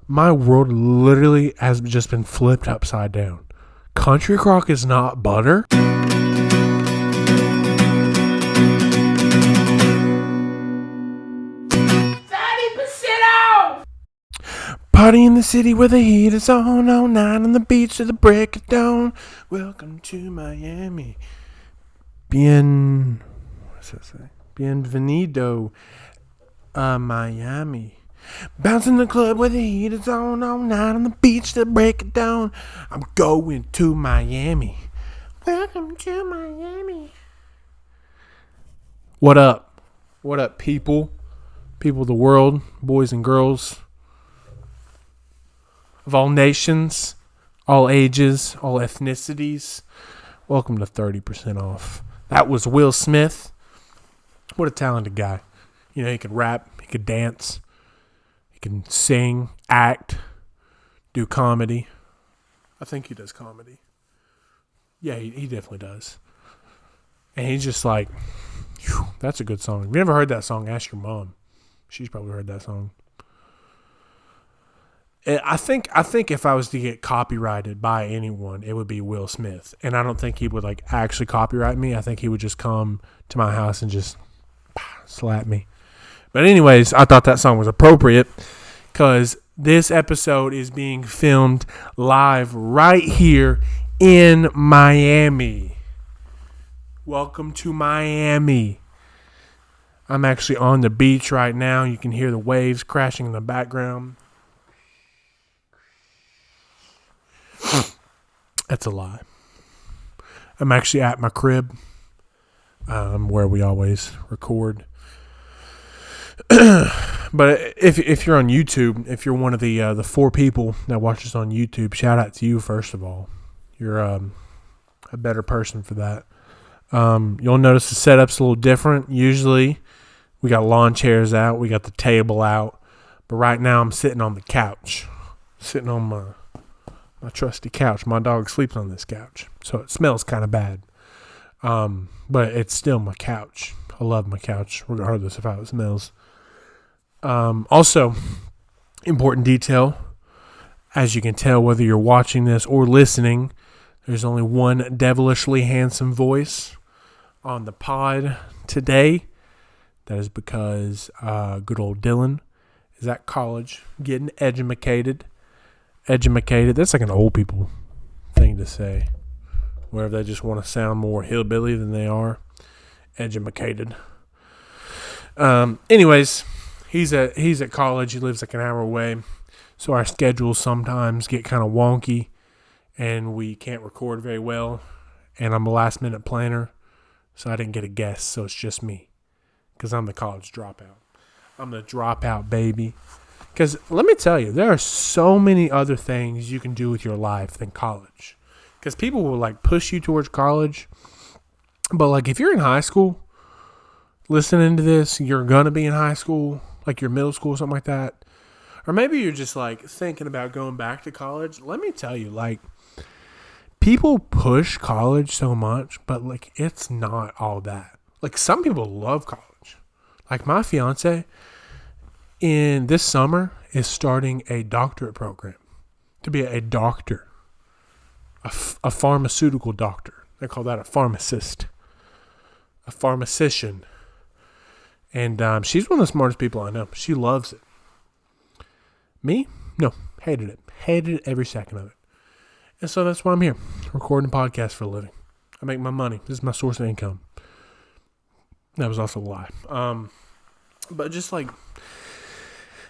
My world literally has just been flipped upside down. Country Crock is not butter. Party in the city where the heat is on, all night on the beach to the break of dawn. Welcome to Miami. What's that say? Bienvenido, Miami. Bouncing the club where the heat is on, all night on the beach to the break of dawn. I'm going to Miami. Welcome to Miami. What up? What up, people? People of the world, boys and girls. Of all nations, all ages, all ethnicities. Welcome to 30% off. That was Will Smith. What a talented guy. You know, he could rap, he could dance, he can sing, act, do comedy. I think he does comedy. Yeah, he definitely does. And he's just like, whew, that's a good song. If you never heard that song, ask your mom. She's probably heard that song. I think if I was to get copyrighted by anyone, it would be Will Smith. And I don't think he would like actually copyright me. I think he would just come to my house and just slap me. But anyways, I thought that song was appropriate because this episode is being filmed live right here in Miami. Welcome to Miami. I'm actually on the beach right now. You can hear the waves crashing in the background. That's a lie. I'm actually at my crib, where we always record. But if you're on YouTube, if you're one of the 4 people that watches on YouTube, shout out to you first of all. You're a better person for that. You'll notice the setup's a little different. Usually, we got lawn chairs out, we got the table out, but right now I'm sitting on the couch, sitting on my trusty couch. My dog sleeps on this couch, so it smells kind of bad. But it's still my couch. I love my couch, regardless of how it smells. Also, important detail, as you can tell whether you're watching this or listening, there's only one devilishly handsome voice on the pod today. That is because good old Dillon is at college getting edumacated. That's like an old people thing to say, where they just want to sound more hillbilly than they are. Edumacated. Anyways, he's at college. He lives like an hour away, so our schedules sometimes get kind of wonky, and we can't record very well. And I'm a last minute planner, so I didn't get a guest. So it's just me, because I'm the college dropout. I'm the dropout baby. Because let me tell you, there are so many other things you can do with your life than college. Because people will like push you towards college. But like if you're in high school, listening to this, you're going to be in high school, like your middle school, something like that. Or maybe you're just like thinking about going back to college. Let me tell you, like people push college so much, but like it's not all that. Like some people love college. Like my fiance in this summer is starting a doctorate program to be a doctor, a pharmaceutical doctor. They call that a pharmacist, a pharmacician. And she's one of the smartest people I know. She loves it. Me? No. Hated it every second of it. And so that's why I'm here, recording a podcast for a living. I make my money. This is my source of income. That was also a lie. But just like,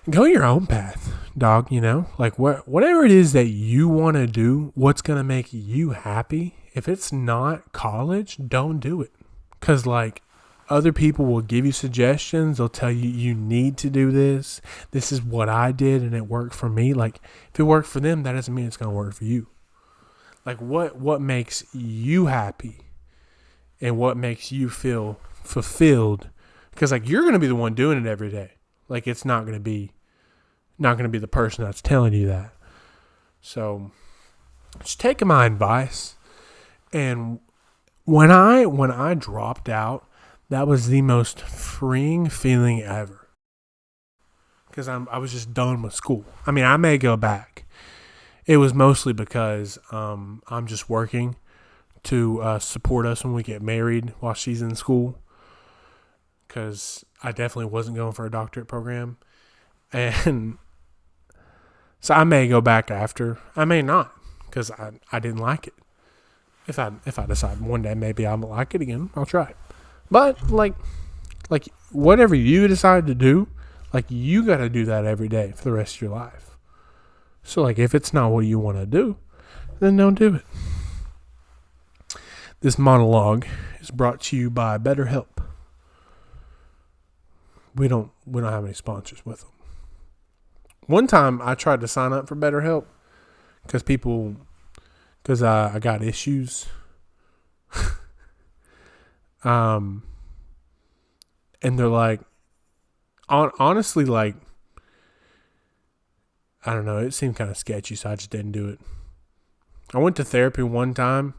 go your own path, dog, you know? Like, whatever it is that you want to do, what's going to make you happy, if it's not college, don't do it. Because, like, other people will give you suggestions. They'll tell you, you need to do this. This is what I did, and it worked for me. Like, if it worked for them, that doesn't mean it's going to work for you. Like, what makes you happy and what makes you feel fulfilled? Because, like, you're going to be the one doing it every day. Like, it's not going to be the person that's telling you that. So just take my advice. And when I dropped out, that was the most freeing feeling ever. because I was just done with school. I mean, I may go back. It was mostly because I'm just working to support us when we get married while she's in school, because I definitely wasn't going for a doctorate program. And so I may go back after. I may not, because I didn't like it. If I decide one day maybe I'll like it again, I'll try it. But like whatever you decide to do, like, you got to do that every day for the rest of your life. So like, if it's not what you want to do, then don't do it. This monologue is brought to you by BetterHelp. We don't have any sponsors with them. One time I tried to sign up for BetterHelp because I got issues. And they're like, honestly, like, I don't know, it seemed kind of sketchy, so I just didn't do it. I went to therapy one time.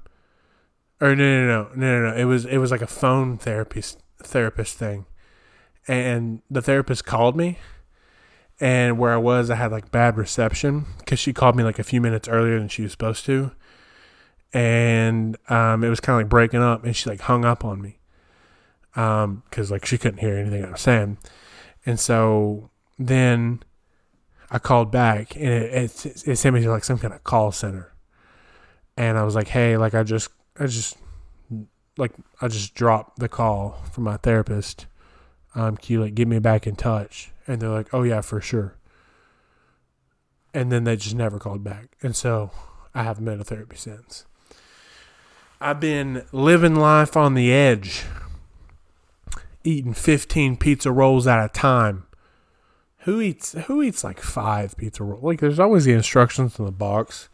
Or no. It was like a phone therapist thing. And the therapist called me, and where I was, I had like bad reception because she called me like a few minutes earlier than she was supposed to. And it was kind of like breaking up, and she like hung up on me because like she couldn't hear anything I was saying. And so then I called back, and it sent me to like some kind of call center. And I was like, hey, like I just dropped the call from my therapist. Can you like get me back in touch? And they're like, oh yeah, for sure. And then they just never called back. And so I haven't been to therapy since. I've been living life on the edge, eating 15 pizza rolls at a time. Who eats like 5 pizza rolls? Like, there's always the instructions in the box,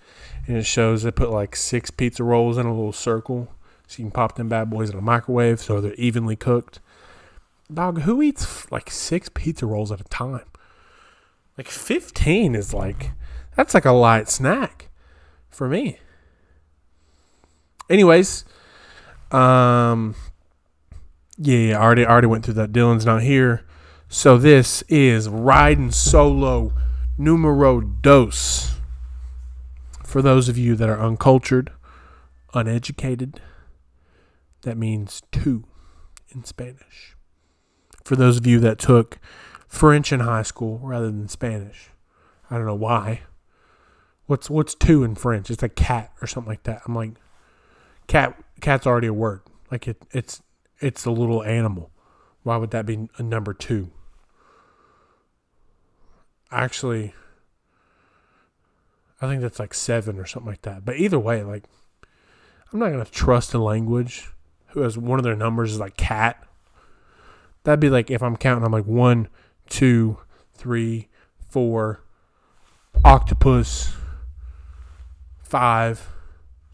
and it shows they put like 6 pizza rolls in a little circle, so you can pop them bad boys in a microwave so they're evenly cooked. Dog, who eats like 6 pizza rolls at a time? Like 15 is like, that's like a light snack for me. Anyways, yeah, I already went through that. Dillon's not here. So this is Ridin Solo Numero Dos. For those of you that are uncultured, uneducated, that means 2 in Spanish. For those of you that took French in high school rather than Spanish, I don't know why. What's 2 in French? It's like cat or something like that. I'm like, cat's already a word. Like it's a little animal. Why would that be a number 2? Actually, I think that's like 7 or something like that. But either way, like, I'm not going to trust a language who has one of their numbers is like cat. That'd be like if I'm counting, I'm like 1, 2, 3, 4, octopus, 5,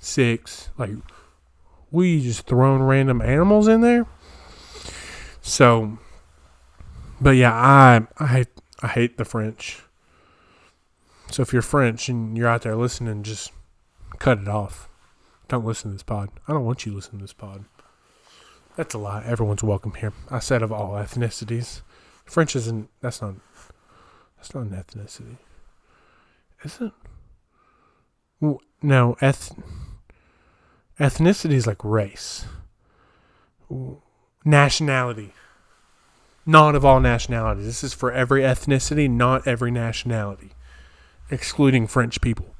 6. Like, we just throwing random animals in there. So, but yeah, I hate the French. So if you're French and you're out there listening, just cut it off. Don't listen to this pod. I don't want you to listen to this pod. That's a lie. Everyone's welcome here. I said of all ethnicities. French isn't, that's not an ethnicity. Is it? No, ethnicity is like race. Nationality. Not of all nationalities. This is for every ethnicity, not every nationality. Excluding French people.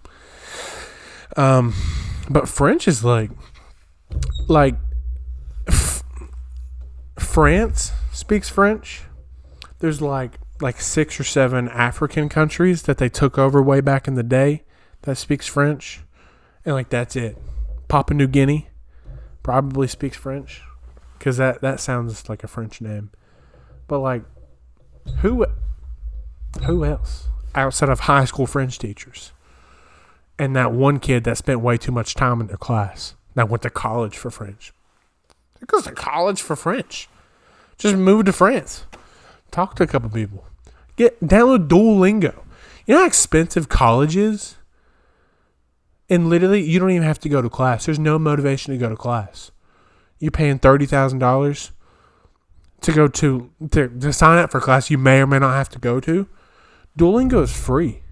But French is like France speaks French. There's like 6 or 7 African countries that they took over way back in the day that speaks French. And like, that's it. Papua New Guinea probably speaks French, because that sounds like a French name. But like, who else outside of high school French teachers and that one kid that spent way too much time in their class that went to college for French? Who goes to college for French? Just move to France. Talk to a couple people. Download Duolingo. You know how expensive college is? And literally, you don't even have to go to class. There's no motivation to go to class. You're paying $30,000 to go to sign up for class you may or may not have to go to. Duolingo is free.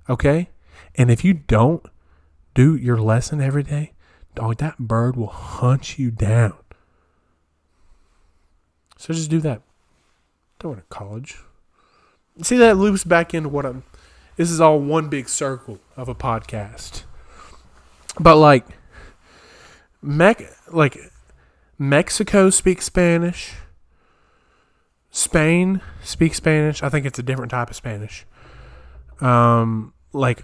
Okay? And if you don't do your lesson every day, dog, that bird will hunt you down. So just do that. Don't go to college. See, that loops back into what I'm... This is all one big circle of a podcast. But like Mexico speaks Spanish. Spain speaks Spanish. I think it's a different type of Spanish. Like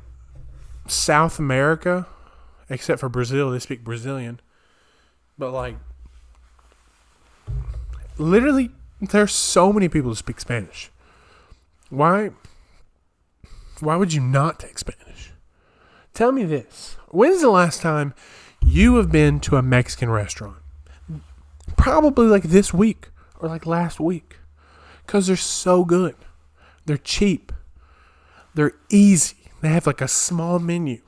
South America, except for Brazil, they speak Brazilian. But like, literally, there's so many people who speak Spanish. Why would you not take Spanish? Tell me this. When's the last time you have been to a Mexican restaurant? Probably like this week or like last week. Because they're so good. They're cheap. They're easy. They have like a small menu.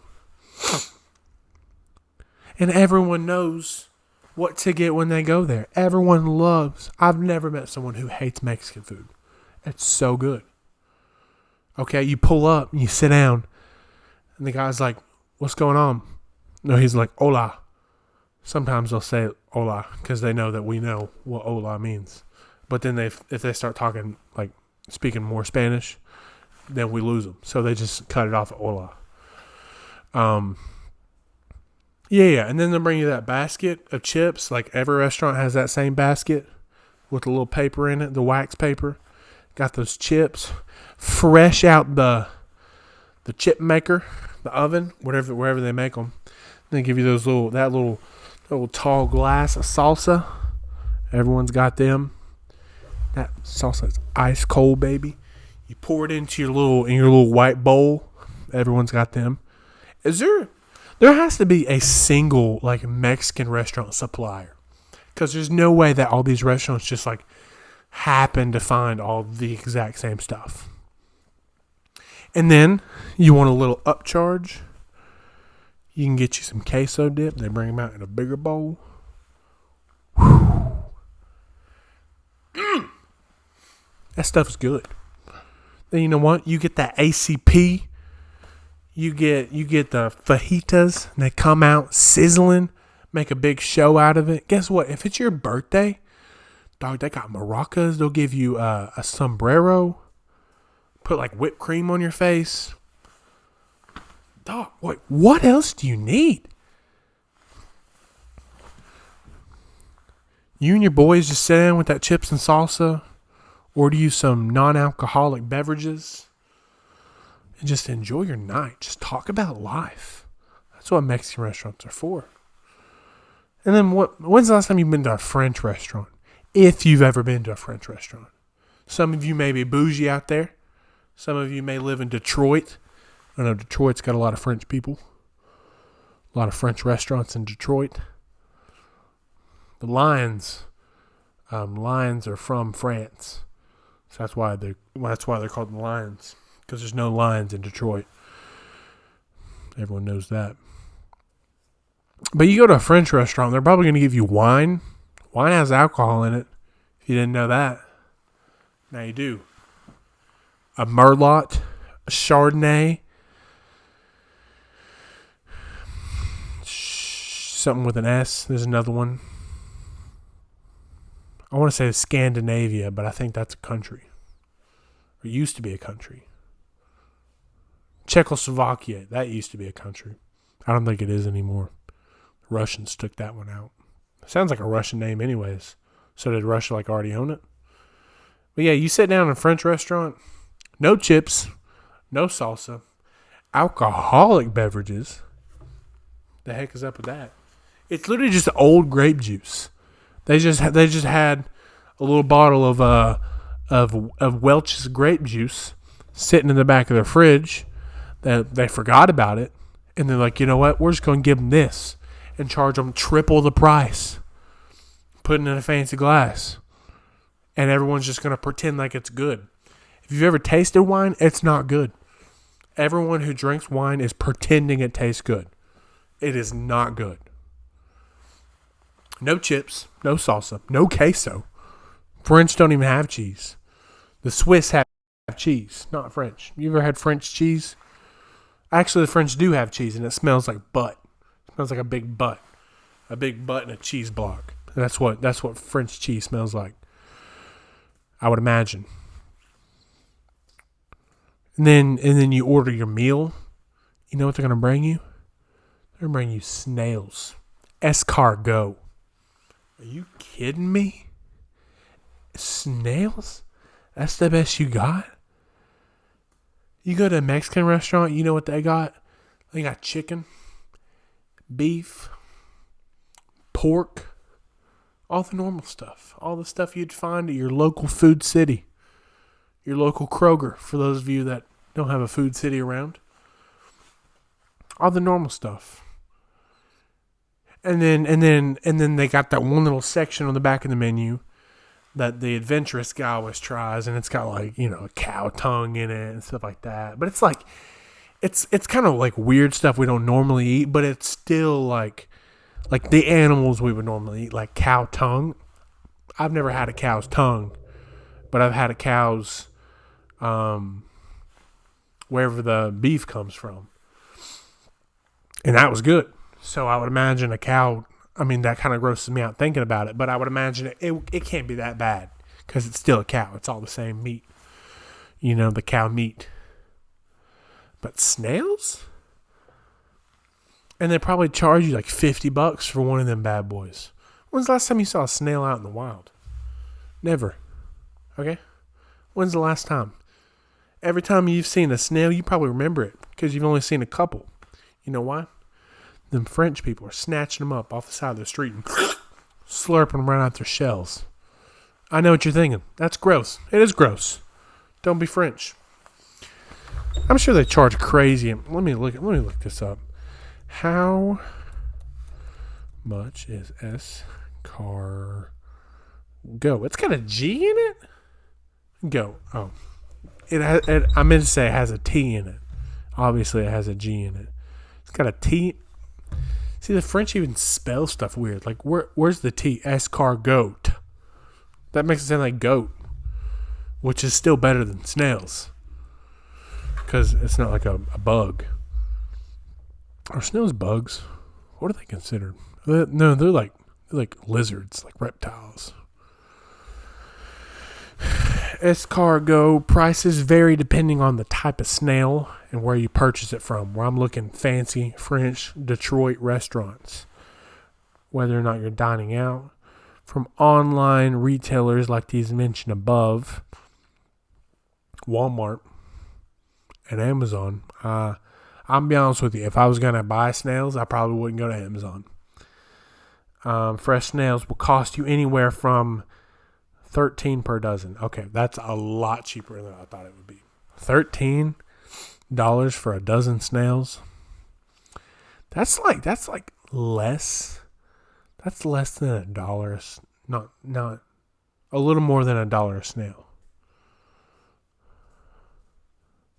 And everyone knows what to get when they go there. Everyone loves. I've never met someone who hates Mexican food. It's so good. Okay, you pull up and you sit down. And the guy's like, what's going on? No, he's like, hola. Sometimes they'll say hola because they know that we know what hola means. But then if they start talking, like speaking more Spanish, then we lose them. So they just cut it off at hola. Yeah. And then they'll bring you that basket of chips. Like every restaurant has that same basket with a little paper in it, the wax paper. Got those chips fresh out the chip maker, the oven, wherever they make them. They give you those little tall glass of salsa. Everyone's got them. That salsa is ice cold, baby. You pour it into your little white bowl. Everyone's got them. There has to be a single like Mexican restaurant supplier, because there's no way that all these restaurants just like happen to find all the exact same stuff. And then you want a little upcharge. You can get you some queso dip. They bring them out in a bigger bowl. That stuff is good. Then you know what? You get that ACP. You get the fajitas. And they come out sizzling. Make a big show out of it. Guess what? If it's your birthday, dog, they got maracas. They'll give you a sombrero. Put like whipped cream on your face. Dog, what else do you need? You and your boys just sit down with that chips and salsa. Order you some non-alcoholic beverages. And just enjoy your night. Just talk about life. That's what Mexican restaurants are for. And then when's the last time you've been to a French restaurant? If you've ever been to a French restaurant. Some of you may be bougie out there. Some of you may live in Detroit. I know Detroit's got a lot of French people. A lot of French restaurants in Detroit. The Lions are from France. So that's why they're called the Lions. Because there's no lions in Detroit. Everyone knows that. But you go to a French restaurant, they're probably going to give you wine. Wine has alcohol in it. If you didn't know that. Now you do. A Merlot, a Chardonnay, something with an S. There's another one. I want to say Scandinavia, but I think that's a country. Or used to be a country. Czechoslovakia, that used to be a country. I don't think it is anymore. Russians took that one out. Sounds like a Russian name anyways. So did Russia like already own it? But yeah, you sit down in a French restaurant, no chips, no salsa, alcoholic beverages. The heck is up with that? It's literally just old grape juice. They just had a little bottle of Welch's grape juice sitting in the back of their fridge. That they forgot about it, and they're like, you know what? We're just going to give them this and charge them triple the price. Put it in a fancy glass, and everyone's just going to pretend like it's good. If you've ever tasted wine, it's not good. Everyone who drinks wine is pretending it tastes good. It is not good. No chips, no salsa, no queso. French don't even have cheese. The Swiss have cheese, not French. You ever had French cheese? Actually, the French do have cheese, and it smells like butt. It smells like a big butt and a cheese block. That's what French cheese smells like, I would imagine. And then you order your meal. You know what they're gonna bring you? They're gonna bring you snails, escargot. Are you kidding me? Snails? That's the best you got? You go to a Mexican restaurant, you know what they got? They got chicken, beef, pork, all the normal stuff. All the stuff you'd find at your local food city. Your local Kroger, for those of you that don't have a food city around. All the normal stuff. And then they got that one little section on the back of the menu that the adventurous guy always tries, and it's got like, a cow tongue in it and stuff like that. But it's like, it's kind of like weird stuff we don't normally eat, but it's still like the animals we would normally eat, like cow tongue. I've never had a cow's tongue, but I've had a cow's, wherever the beef comes from. And that was good. So I would imagine a cow, that kind of grosses me out thinking about it, but I would imagine it can't be that bad because it's still a cow. It's all the same meat. The cow meat. But snails? And they probably charge you like $50 for one of them bad boys. When's the last time you saw a snail out in the wild? Never. Okay? When's the last time? Every time you've seen a snail, you probably remember it because you've only seen a couple. You know why? Them French people are snatching them up off the side of the street and slurping them right out their shells. I know what you're thinking. That's gross. It is gross. Don't be French. I'm sure they charge crazy. Let me look this up. How much is escargot? It's got a G in it? Go. Oh. I meant to say it has a T in it. Obviously, it has a G in it. It's got a T. See, the French even spell stuff weird. Like, where's the T? Escargot. That makes it sound like goat, which is still better than snails because it's not like a bug. Are snails bugs? What are they considered? No, they're like lizards, like reptiles. Escargot prices vary depending on the type of snail and where you purchase it from. Where I'm looking fancy French Detroit restaurants, whether or not you're dining out, from online retailers like these mentioned above, Walmart and Amazon. I'll be honest with you, if I was going to buy snails, I probably wouldn't go to Amazon. Fresh snails will cost you anywhere from $13 per dozen. Okay, that's a lot cheaper than I thought it would be. $13 for a dozen snails. That's like less. That's less than $1. Not a little more than $1 a snail.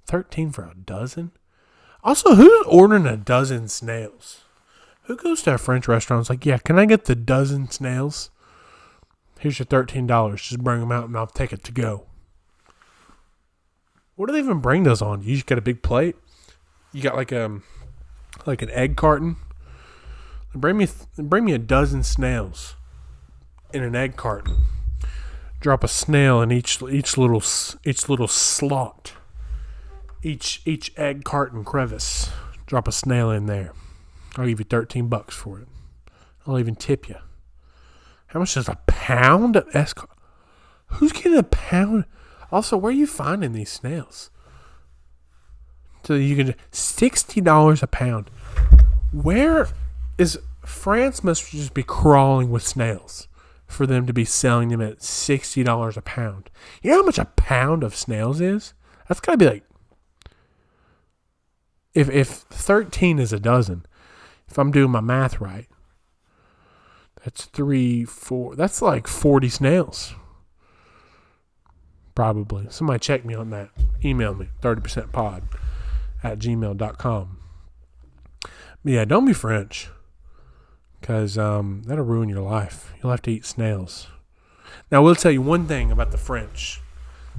13 for a dozen? Also, who's ordering a dozen snails? Who goes to a French restaurant and is like, yeah, can I get the dozen snails? Here's your $13. Just bring them out and I'll take it to go. What do they even bring those on? You just got a big plate? You got like an egg carton? Bring me a dozen snails in an egg carton. Drop a snail in each little slot. Each egg carton crevice. Drop a snail in there. I'll give you $13 for it. I'll even tip you. How much is a pound of escargot? Who's getting a pound? Also, where are you finding these snails? So you can $60 a pound. Where is France? Must just be crawling with snails for them to be selling them at $60 a pound. You know how much a pound of snails is? That's gotta be like, if 13 is a dozen, if I'm doing my math right, that's 3, 4. That's like 40 snails. Probably. Somebody check me on that. Email me, 30percentpod@gmail.com. But yeah, don't be French. Because that'll ruin your life. You'll have to eat snails. Now, I will tell you one thing about the French.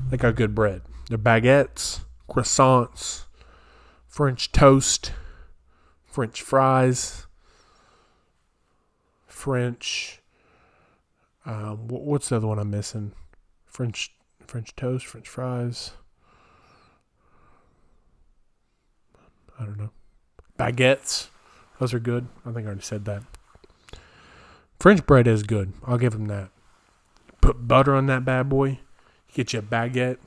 They got good bread. They're baguettes, croissants, French toast, French fries, French. What's the other one I'm missing? French toast, French fries. I don't know. Baguettes. Those are good. I think I already said that. French bread is good. I'll give them that. Put butter on that bad boy. Get you a baguette.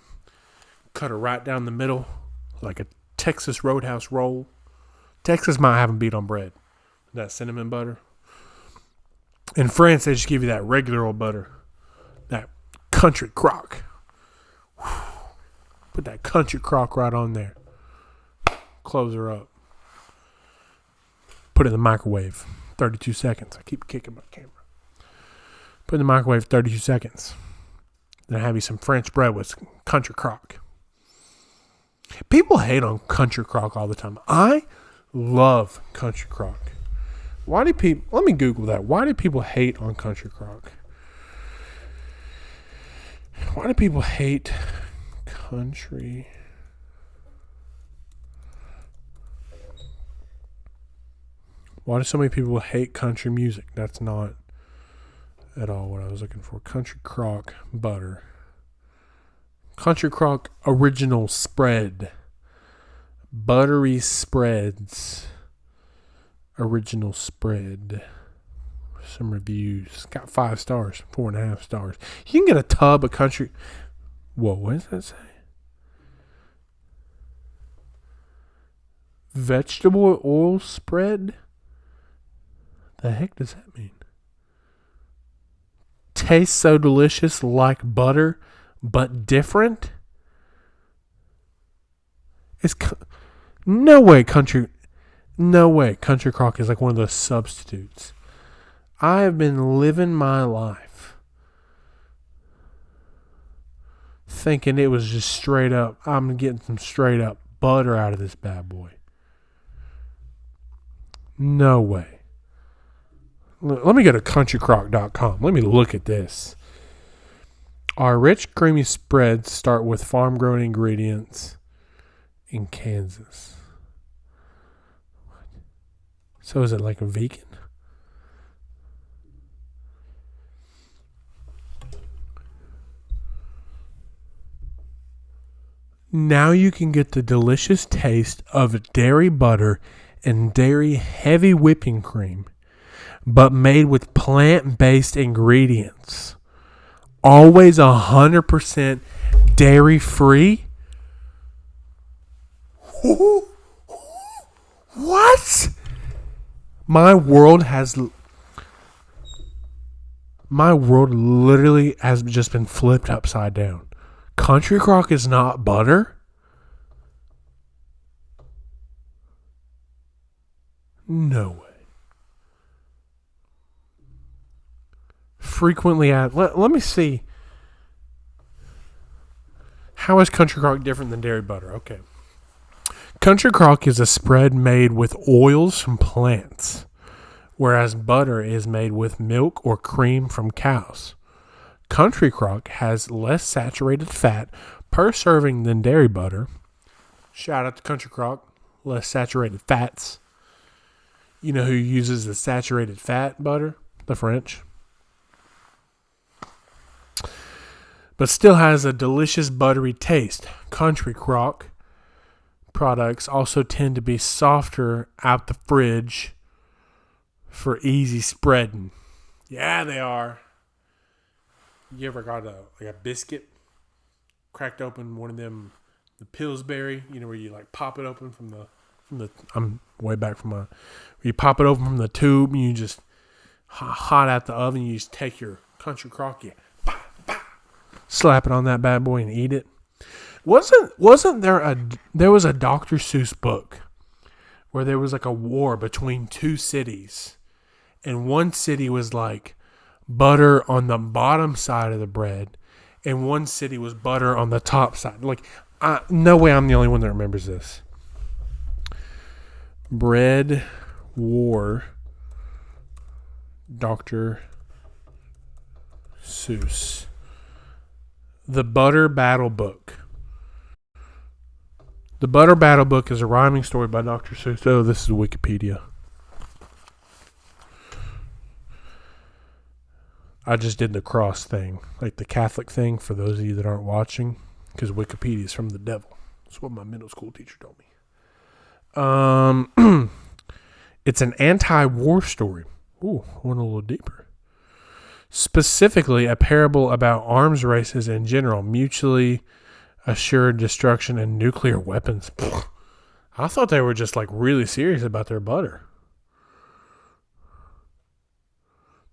Cut her right down the middle like a Texas Roadhouse roll. Texas might have them beat on bread. That cinnamon butter. In France, they just give you that regular old butter. That Country Crock. Put that Country Crock right on there. Close her up. Put it in the microwave. 32 seconds. I keep kicking my camera. Put it in the microwave 32 seconds. Then have you some French bread with Country Crock. People hate on Country Crock all the time. I love Country Crock. Why do people... Let me Google that. Why do people hate on Country Crock? Why do people hate Country... Why do so many people hate country music? That's not at all what I was looking for. Country Crock butter. Country Crock original spread. Buttery spreads. Original spread. Some reviews. Got 5 stars. 4.5 stars. You can get a tub of country... Whoa, what does that say? Vegetable oil spread? The heck does that mean? Tastes so delicious like butter, but different? No way Country Crock is like one of those substitutes. I have been living my life thinking it was just straight up, I'm getting some straight up butter out of this bad boy. No way. Let me go to countrycrock.com. Let me look at this. Our rich, creamy spreads start with farm-grown ingredients in Kansas. So is it like a vegan? Now you can get the delicious taste of dairy butter and dairy heavy whipping cream, but made with plant-based ingredients. Always 100% dairy-free. What? My world literally has just been flipped upside down. Country Crock is not butter? No way. Frequently add. Let me see. How is Country Crock different than dairy butter? Okay. Country Crock is a spread made with oils from plants, whereas butter is made with milk or cream from cows. Country Crock has less saturated fat per serving than dairy butter. Shout out to Country Crock. Less saturated fats. You know who uses the saturated fat butter? The French. But still has a delicious buttery taste. Country Crock products also tend to be softer out the fridge for easy spreading. Yeah, they are. You ever got a biscuit, cracked open one of them, the Pillsbury, where you like pop it open from the I'm way back from where you pop it open from the tube and you just hot out the oven, you just take your Country Crock, slap it on that bad boy and eat it. Wasn't there was a Dr. Seuss book where there was like a war between two cities, and one city was like butter on the bottom side of the bread, and one city was butter on the top side. Like, no way I'm the only one that remembers this. Bread War, Dr. Seuss. The Butter Battle Book. The Butter Battle Book is a rhyming story by Dr. Seuss. Oh, this is Wikipedia. I just did the cross thing, like the Catholic thing for those of you that aren't watching, because Wikipedia is from the devil. That's what my middle school teacher told me. It's an anti-war story. Ooh, I went a little deeper. Specifically, a parable about arms races in general, mutually assured destruction, and nuclear weapons. I thought they were just like really serious about their butter.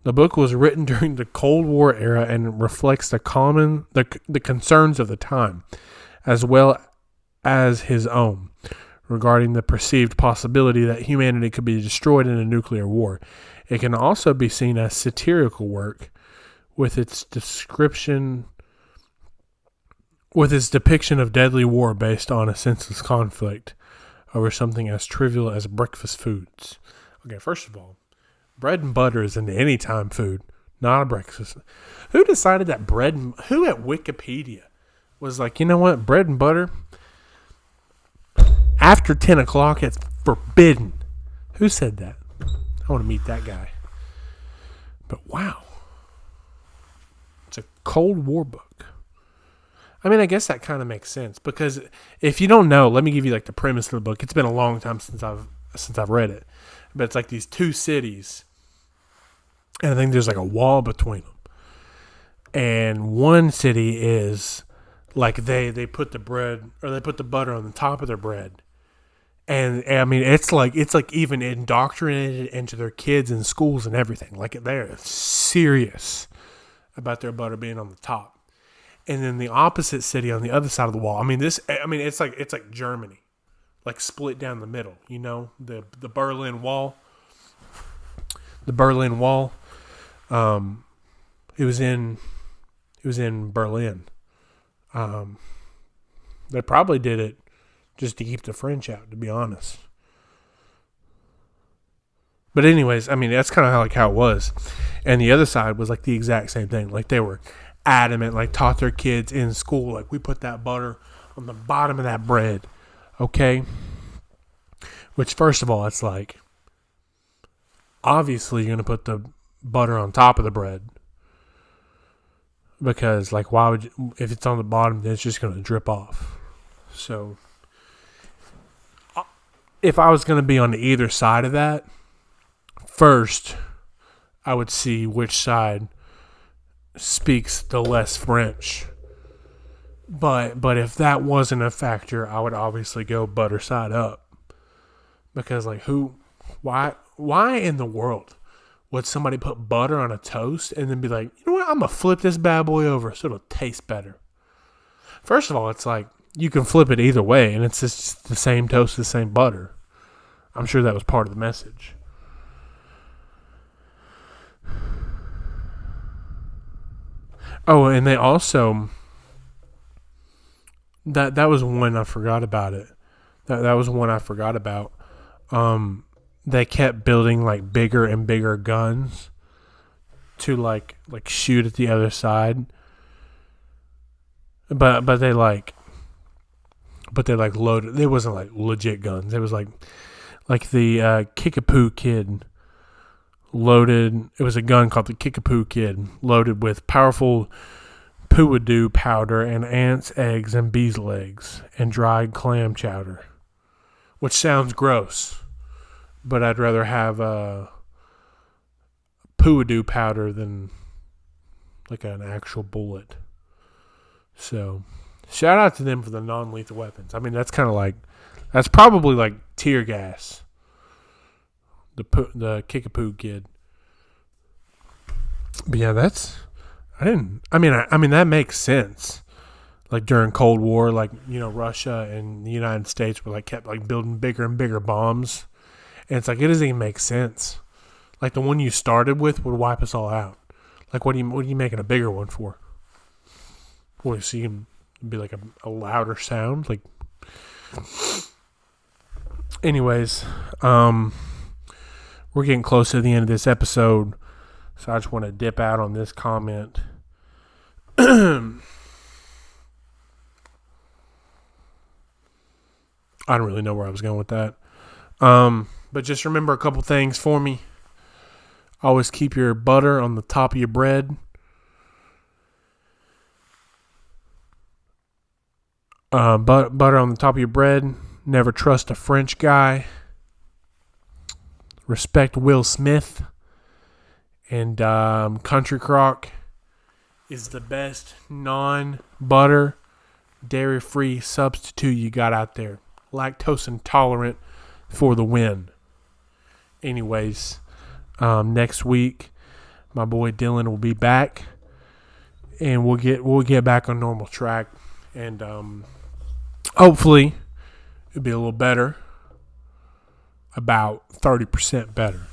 The book was written during the Cold War era and reflects the concerns of the time, as well as his own, regarding the perceived possibility that humanity could be destroyed in a nuclear war. It can also be seen as satirical work, with its depiction of deadly war based on a senseless conflict over something as trivial as breakfast foods. Okay, first of all, bread and butter is an anytime food, not a breakfast. Who decided that who at Wikipedia was like, you know what, bread and butter, after 10 o'clock, it's forbidden. Who said that? I want to meet that guy. But wow. It's a Cold War book. I mean, I guess that kind of makes sense, because if you don't know, let me give you like the premise of the book. It's been a long time since I've read it. But it's like these two cities, and I think there's like a wall between them. And one city is like they put the bread, or they put the butter on the top of their bread. And I mean, it's like even indoctrinated into their kids in schools and everything. Like they're serious about their butter being on the top. And then the opposite city on the other side of the wall. It's like Germany, like split down the middle. You know, the Berlin Wall. The Berlin Wall. It was in Berlin. They probably did it just to keep the French out, to be honest. But anyways, I mean, that's kind of how it was. And the other side was like the exact same thing. Like they were adamant, like taught their kids in school, like we put that butter on the bottom of that bread. Okay? Which, first of all, it's like, obviously you're going to put the butter on top of the bread. Because, like, why would you, if it's on the bottom, then it's just going to drip off. So, if I was going to be on either side of that, first, I would see which side speaks the less French. But if that wasn't a factor, I would obviously go butter side up. Because, like, why in the world would somebody put butter on a toast and then be like, you know what, I'm going to flip this bad boy over so it'll taste better? First of all, it's like, you can flip it either way, and it's just the same toast, the same butter. I'm sure that was part of the message. Oh, and they also, that was one I forgot about it. That was one I forgot about. They kept building like bigger and bigger guns to like shoot at the other side. But they loaded. It wasn't like legit guns. It was like the Kickapoo Kid loaded. It was a gun called the Kickapoo Kid, loaded with powerful poo-a-doo powder and ants' eggs and bees' legs and dried clam chowder, which sounds gross, but I'd rather have poo-a-doo powder than like an actual bullet. So, shout out to them for the non-lethal weapons. I mean, that's kind of like, that's probably like tear gas. The Kickapoo Kid. But yeah, I mean that makes sense. Like during Cold War, like, you know, Russia and the United States were like kept like building bigger and bigger bombs. And it's like, it doesn't even make sense. Like the one you started with would wipe us all out. Like what are you making a bigger one for? Boy, so you can be like a louder sound. Like, anyways, we're getting close to the end of this episode, so I just want to dip out on this comment. I don't really know where I was going with that. But just remember a couple things for me. Always keep your butter on the top of your bread. Butter on the top of your bread. Never trust a French guy. Respect Will Smith. And Country Crock is the best non-butter, dairy-free substitute you got out there. Lactose intolerant for the win. Anyways, next week, my boy Dillon will be back, and we'll get back on normal track, and hopefully it'll be a little better, about 30% better.